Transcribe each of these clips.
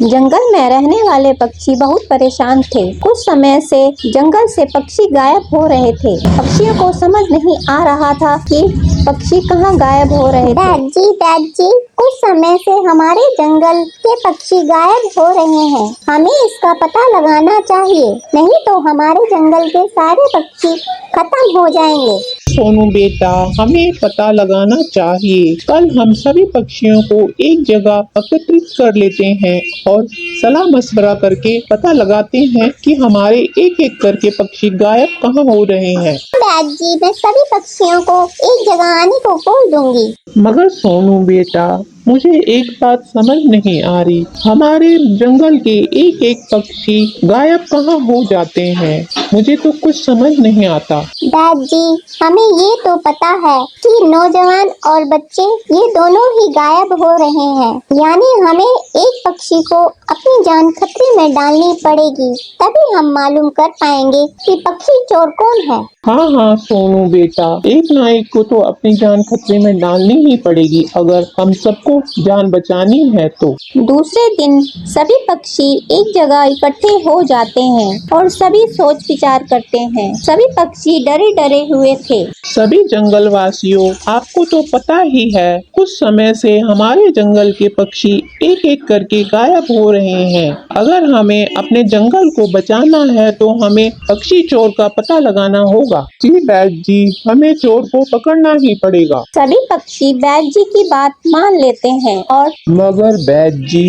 जंगल में रहने वाले पक्षी बहुत परेशान थे। कुछ समय से जंगल से पक्षी गायब हो रहे थे। पक्षियों को समझ नहीं आ रहा था कि पक्षी कहाँ गायब हो रहे थे। डैड जी, कुछ समय से हमारे जंगल के पक्षी गायब हो रहे हैं। हमें इसका पता लगाना चाहिए, नहीं तो हमारे जंगल के सारे पक्षी खत्म हो जाएंगे। सोनू बेटा, हमें पता लगाना चाहिए। कल हम सभी पक्षियों को एक जगह एकत्रित कर लेते हैं और सलाह मशवरा करके पता लगाते हैं कि हमारे एक एक करके पक्षी गायब कहाँ हो रहे हैं। डैड जी, मैं सभी पक्षियों को एक जगह आने को बोल दूंगी। मगर सोनू बेटा, मुझे एक बात समझ नहीं आ रही, हमारे जंगल के एक एक पक्षी गायब कहाँ हो जाते हैं। मुझे तो कुछ समझ नहीं आता। डैड जी, हमें ये तो पता है कि नौजवान और बच्चे ये दोनों ही गायब हो रहे हैं, यानी हमें एक पक्षी को अपनी जान खतरे में डालनी पड़ेगी, तभी हम मालूम कर पाएंगे कि पक्षी चोर कौन है। हाँ सोनू बेटा, एक ना एक को तो अपनी जान खतरे में डालनी ही पड़ेगी अगर हम सबको जान बचानी है तो। दूसरे दिन सभी पक्षी एक जगह इकट्ठे हो जाते हैं और सभी सोच विचार करते हैं। सभी पक्षी डरे डरे हुए थे। सभी जंगल वासियों, आपको तो पता ही है, कुछ समय से हमारे जंगल के पक्षी एक एक करके गायब हो रहे हैं। अगर हमें अपने जंगल को बचाना है तो हमें पक्षी चोर का पता लगाना होगा। जी बैद जी, हमें चोर को पकड़ना ही पड़ेगा। सभी पक्षी बैद जी की बात मान लेते हैं और मगर बैद जी,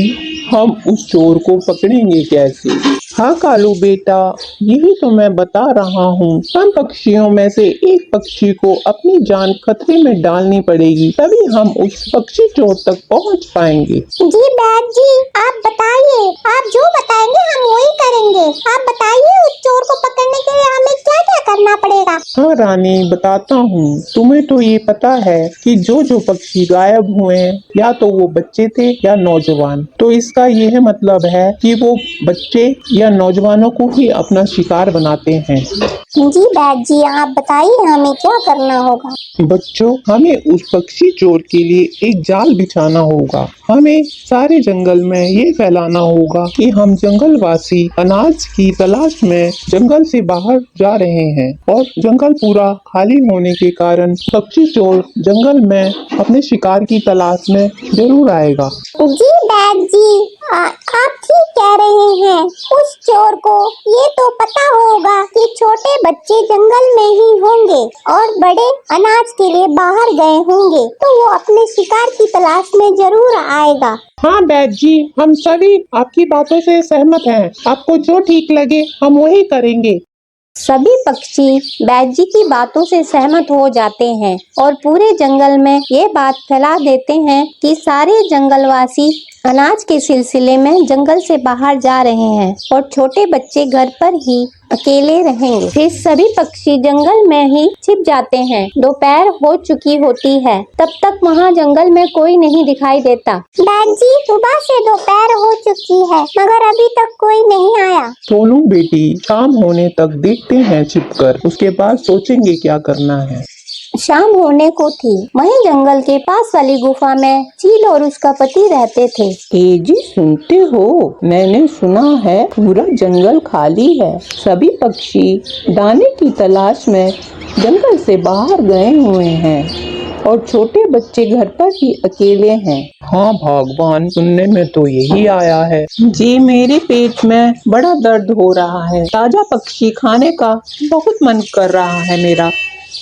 हम उस चोर को पकड़ेंगे कैसे? हाँ कालू बेटा, यही तो मैं बता रहा हूँ। हम पक्षियों में से एक पक्षी को अपनी जान खतरे में डालनी पड़ेगी, तभी हम उस पक्षी चोर तक पहुँच पाएंगे। जी बैद जी, आप बताइए, आप जो बताएंगे हम वही करेंगे। आप बताइए, उस चोर को पकड़ने के लिए हमें क्या क्या करना पड़ेगा? हाँ रानी, बताता हूँ। तुम्हें तो ये पता है कि जो जो पक्षी गायब हुए हैं, या तो वो बच्चे थे या नौजवान। तो इसका यह मतलब है कि वो बच्चे या नौजवानों को ही अपना शिकार बनाते हैं। जी बैद जी, आप बताइए हमें क्या करना होगा? बच्चों, हमें उस पक्षी चोर के लिए एक जाल बिछाना होगा। हमें सारे जंगल में ये फैलाना होगा कि हम जंगलवासी अनाज की तलाश में जंगल से बाहर जा रहे हैं और जंगल पूरा खाली होने के कारण पक्षी चोर जंगल में अपने शिकार की तलाश में जरूर आएगा। जी बैद जी, आप ठीक कह रहे हैं। उस चोर को ये तो पता होगा कि छोटे बच्चे जंगल में ही होंगे और बड़े अनाज के लिए बाहर गए होंगे, तो वो अपने शिकार की तलाश में जरूर आएगा। हाँ बैद जी, हम सभी आपकी बातों से सहमत हैं। आपको जो ठीक लगे हम वही करेंगे। सभी पक्षी बैद जी की बातों से सहमत हो जाते हैं और पूरे जंगल में ये बात फैला देते हैं कि सारे जंगलवासी अनाज के सिलसिले में जंगल से बाहर जा रहे हैं और छोटे बच्चे घर पर ही अकेले रहेंगे। फिर सभी पक्षी जंगल में ही छिप जाते हैं। दोपहर हो चुकी होती है, तब तक वहाँ जंगल में कोई नहीं दिखाई देता। बैद जी, सुबह से दोपहर हो चुकी है, मगर अभी तक कोई नहीं आया। सोनू बेटी, शाम होने तक देखते हैं छिपकर, उसके बाद सोचेंगे क्या करना है। शाम होने को थी। वहीं जंगल के पास वाली गुफा में चील और उसका पति रहते थे। जी सुनते हो, मैंने सुना है पूरा जंगल खाली है। सभी पक्षी दाने की तलाश में जंगल से बाहर गए हुए हैं और छोटे बच्चे घर पर ही अकेले हैं। हाँ भगवान, सुनने में तो यही आया है। जी, मेरे पेट में बड़ा दर्द हो रहा है। ताजा पक्षी खाने का बहुत मन कर रहा है मेरा।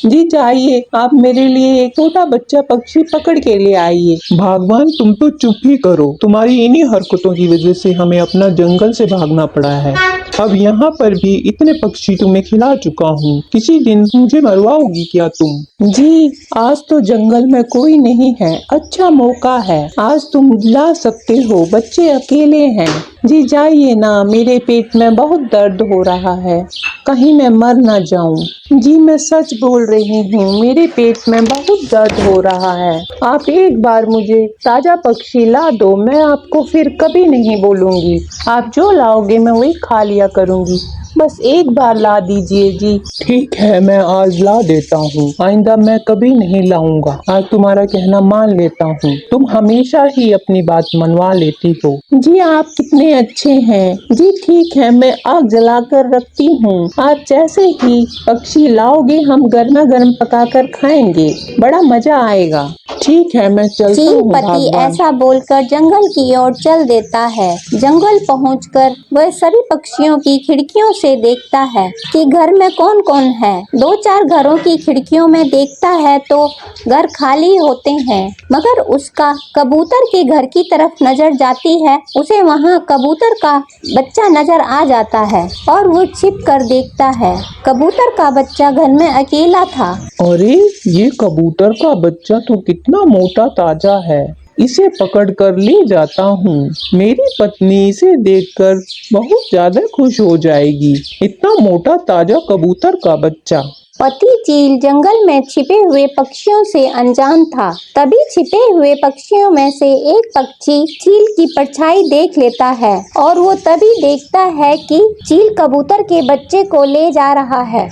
जी जाइए, आप मेरे लिए एक छोटा बच्चा पक्षी पकड़ के ले आइए। भगवान, तुम तो चुप ही करो। तुम्हारी इन्हीं हरकतों की वजह से हमें अपना जंगल से भागना पड़ा है। अब यहाँ पर भी इतने पक्षी तुम्हें खिला चुका हूँ, किसी दिन मुझे मरवाओगी क्या तुम? जी, आज तो जंगल में कोई नहीं है, अच्छा मौका है, आज तुम ला सकते हो। बच्चे अकेले हैं। जी जाइए ना, मेरे पेट में बहुत दर्द हो रहा है, कहीं मैं मर ना जाऊं। जी मैं सच बोल रही हूँ, मेरे पेट में बहुत दर्द हो रहा है। आप एक बार मुझे ताजा पक्षी ला दो, मैं आपको फिर कभी नहीं बोलूंगी। आप जो लाओगे मैं वही खा लिया करूंगी। बस एक बार ला दीजिए जी। ठीक है, मैं आज ला देता हूँ। आइंदा मैं कभी नहीं लाऊंगा। आज तुम्हारा कहना मान लेता हूँ। तुम हमेशा ही अपनी बात मनवा लेती हो। जी आप कितने अच्छे हैं। जी ठीक है, मैं आग जलाकर रखती हूँ। आप जैसे ही पक्षी लाओगे हम गर्मा गर्म पकाकर खाएंगे, बड़ा मजा आएगा। ठीक है, मैं चलता चील हूँ पति भगवान। ऐसा बोलकर जंगल की ओर चल देता है। जंगल पहुंचकर वह सभी पक्षियों की खिड़कियों से देखता है कि घर में कौन कौन है। 2-4 घरों की खिड़कियों में देखता है तो घर खाली होते हैं, मगर उसका कबूतर के घर की तरफ नजर जाती है। उसे वहां कबूतर का बच्चा नजर आ जाता है और वो छिप कर देखता है। कबूतर का बच्चा घर में अकेला था। अरे, ये कबूतर का बच्चा तो कितना मोटा ताजा है। इसे पकड़ कर ले जाता हूँ। मेरी पत्नी इसे देखकर बहुत ज्यादा खुश हो जाएगी। इतना मोटा ताजा कबूतर का बच्चा। पति चील जंगल में छिपे हुए पक्षियों से अनजान था। तभी छिपे हुए पक्षियों में से एक पक्षी चील की परछाई देख लेता है और वो तभी देखता है कि चील कबूतर के बच्चे को ले जा रहा है।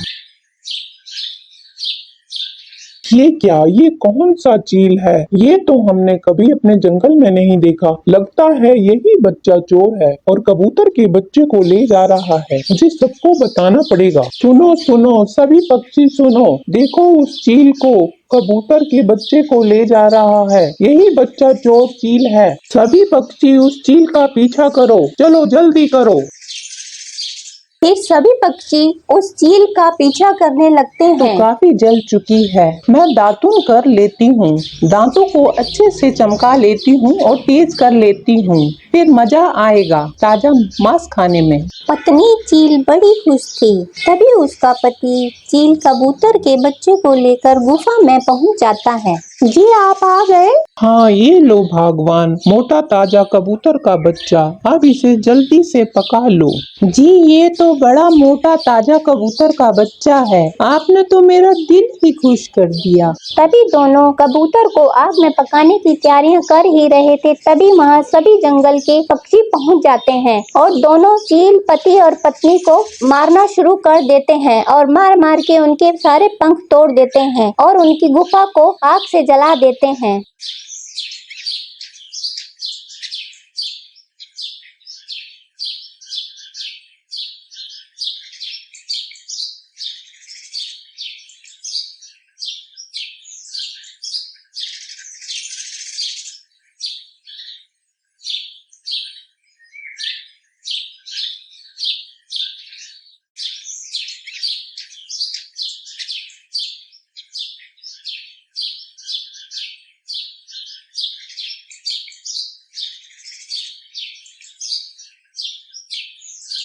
ये क्या? ये कौन सा चील है? ये तो हमने कभी अपने जंगल में नहीं देखा। लगता है यही बच्चा चोर है और कबूतर के बच्चे को ले जा रहा है। मुझे सबको बताना पड़ेगा। सुनो सुनो, सभी पक्षी सुनो, देखो उस चील को, कबूतर के बच्चे को ले जा रहा है। यही बच्चा चोर चील है। सभी पक्षी उस चील का पीछा करो, चलो जल्दी करो। फिर सभी पक्षी उस चील का पीछा करने लगते तो हैं। काफी जल चुकी है। मैं दातुन कर लेती हूँ, दांतों को अच्छे से चमका लेती हूँ और तेज कर लेती हूँ, फिर मजा आएगा ताजा मांस खाने में। पत्नी चील बड़ी खुश थी। तभी उसका पति चील कबूतर के बच्चे को लेकर गुफा में पहुंच जाता है। जी आप आ गए? हाँ, ये लो भगवान, मोटा ताजा कबूतर का बच्चा। अब इसे जल्दी से पका लो। जी ये तो बड़ा मोटा ताजा कबूतर का बच्चा है। आपने तो मेरा दिल ही खुश कर दिया। तभी दोनों कबूतर को आग में पकाने की तैयारियां कर ही रहे थे। तभी वहाँ सभी जंगल के पक्षी पहुँच जाते हैं और दोनों चील पति और पत्नी को मारना शुरू कर देते हैं और मार मार के उनके सारे पंख तोड़ देते हैं और उनकी गुफा को आग से जला देते हैं।